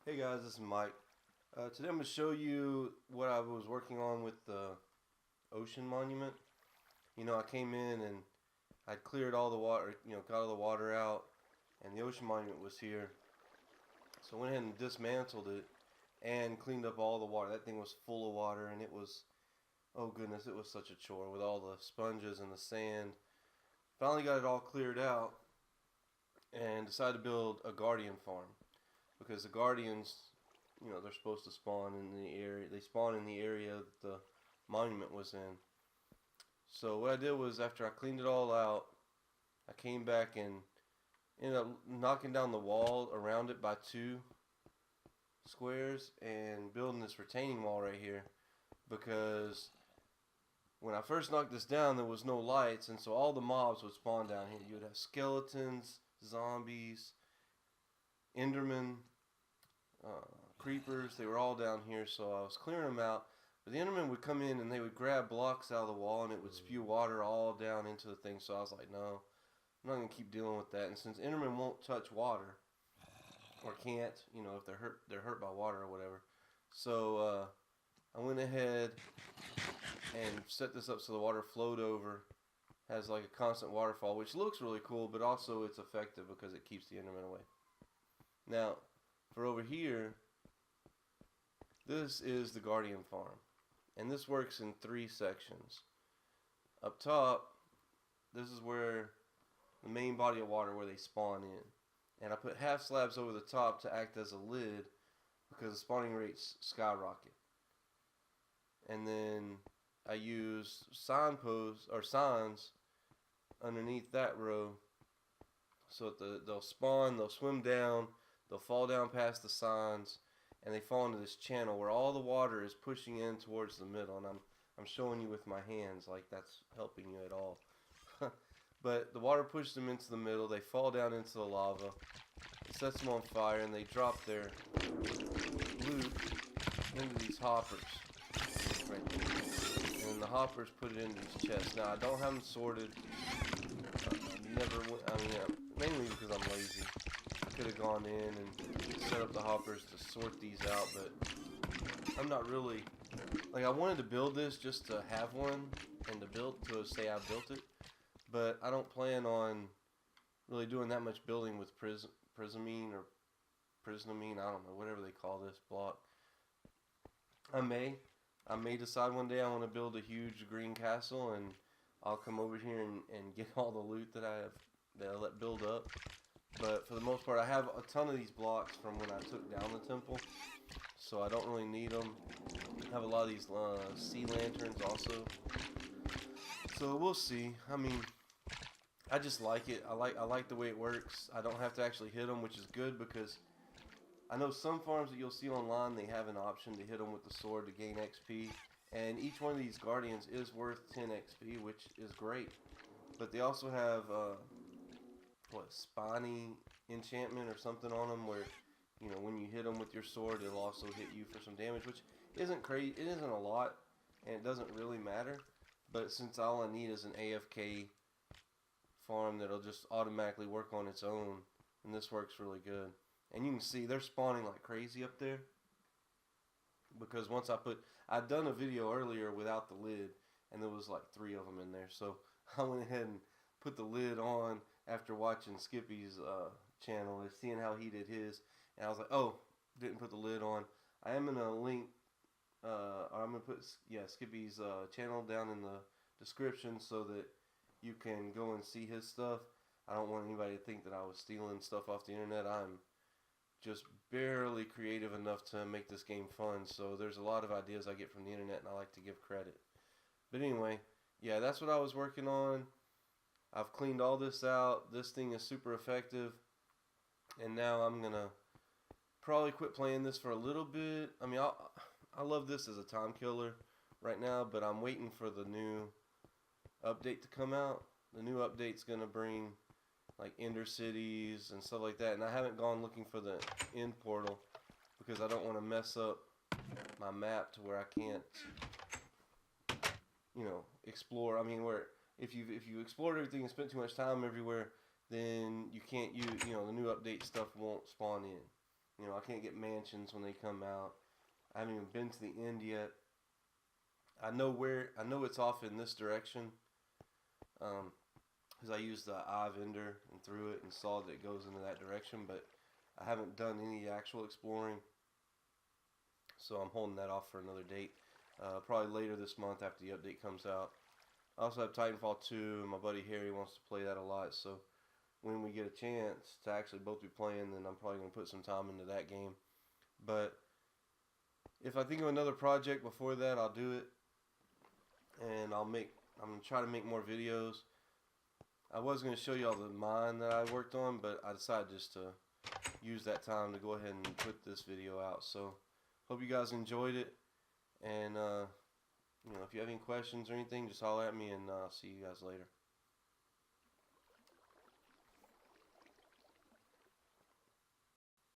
Hey guys, this is Mike. Today I'm going to show you what I was working on with the ocean monument. I came in and I'd cleared all the water, got all the water out, and the ocean monument was here. So I went ahead and dismantled it and cleaned up all the water. That thing was full of water, and it was, oh goodness, it was such a chore with all the sponges and the sand. Finally got it all cleared out and decided to build a guardian farm because the guardians, they're supposed to spawn in the area. They spawn in the area that the monument was in. So what I did was, after I cleaned it all out, I came back and ended up knocking down the wall around it by 2 squares and building this retaining wall right here, because when I first knocked this down there was no lights, and so all the mobs would spawn down here. You would have skeletons, zombies, endermen, creepers. They were all down here, so I was clearing them out. But the endermen would come in and they would grab blocks out of the wall, and it would spew water all down into the thing. So I was like, no, I'm not going to keep dealing with that. And since endermen won't touch water, or can't, if they're hurt by water or whatever. So I went ahead and set this up so the water flowed over. Has like a constant waterfall, which looks really cool, but also it's effective because it keeps the endermen away. Now, for over here, this is the Guardian Farm, and this works in 3 sections. Up top, this is where the main body of water where they spawn in, and I put half slabs over the top to act as a lid because the spawning rates skyrocket. And then I use signposts or signs underneath that row so that they'll spawn, they'll swim down, they'll fall down past the signs, and they fall into this channel where all the water is pushing in towards the middle. And I'm showing you with my hands like that's helping you at all. But the water pushes them into the middle, they fall down into the lava, it sets them on fire, and they drop their loot into these hoppers right there. And then the hoppers put it into these chests. Now I don't have them sorted. Mainly because I'm lazy. I could have gone in and set up the hoppers to sort these out, but I'm not really, I wanted to build this just to have one and to say I built it, but I don't plan on really doing that much building with prismine, I don't know, whatever they call this block. I may decide one day I want to build a huge green castle, and I'll come over here and get all the loot that I let build up. But for the most part, I have a ton of these blocks from when I took down the temple, so I don't really need them. I have a lot of these sea lanterns also, so we'll see. I just like it. I like the way it works. I don't have to actually hit them, which is good, because I know some farms that you'll see online, they have an option to hit them with the sword to gain XP, and each one of these guardians is worth 10 XP, which is great. But they also have spiny enchantment or something on them, where when you hit them with your sword, it'll also hit you for some damage, which isn't crazy. It isn't a lot, and it doesn't really matter. But since all I need is an AFK farm that'll just automatically work on its own, and this works really good. And you can see they're spawning like crazy up there, because I'd done a video earlier without the lid, and there was like 3 of them in there. So I went ahead and put the lid on after watching Skippy's channel and seeing how he did his, and I was like, oh, didn't put the lid on. I am gonna link, or I'm gonna put Skippy's channel down in the description so that you can go and see his stuff. I don't want anybody to think that I was stealing stuff off the internet. I'm just barely creative enough to make this game fun, so there's a lot of ideas I get from the internet, and I like to give credit. But anyway, yeah, that's what I was working on. I've cleaned all this out. This thing is super effective, and now I'm gonna probably quit playing this for a little bit. I love this as a time killer right now, but I'm waiting for the new update to come out. The new update's gonna bring like Ender cities and stuff like that, and I haven't gone looking for the end portal because I don't want to mess up my map to where I can't explore. Where if you explored everything and spent too much time everywhere, then you can't use, the new update stuff won't spawn in. You know, I can't get mansions when they come out. I haven't even been to the end yet. I know it's off in this direction, because I used the iVendor and threw it and saw that it goes into that direction, but I haven't done any actual exploring, so I'm holding that off for another date. Probably later this month after the update comes out. I also have Titanfall 2, and my buddy Harry wants to play that a lot, so when we get a chance to actually both be playing, then I'm probably going to put some time into that game. But if I think of another project before that, I'll do it, and I'm going to try to make more videos. I was going to show you all the mine that I worked on, but I decided just to use that time to go ahead and put this video out. So, hope you guys enjoyed it, and you know, if you have any questions or anything, just holler at me, and I'll see you guys later.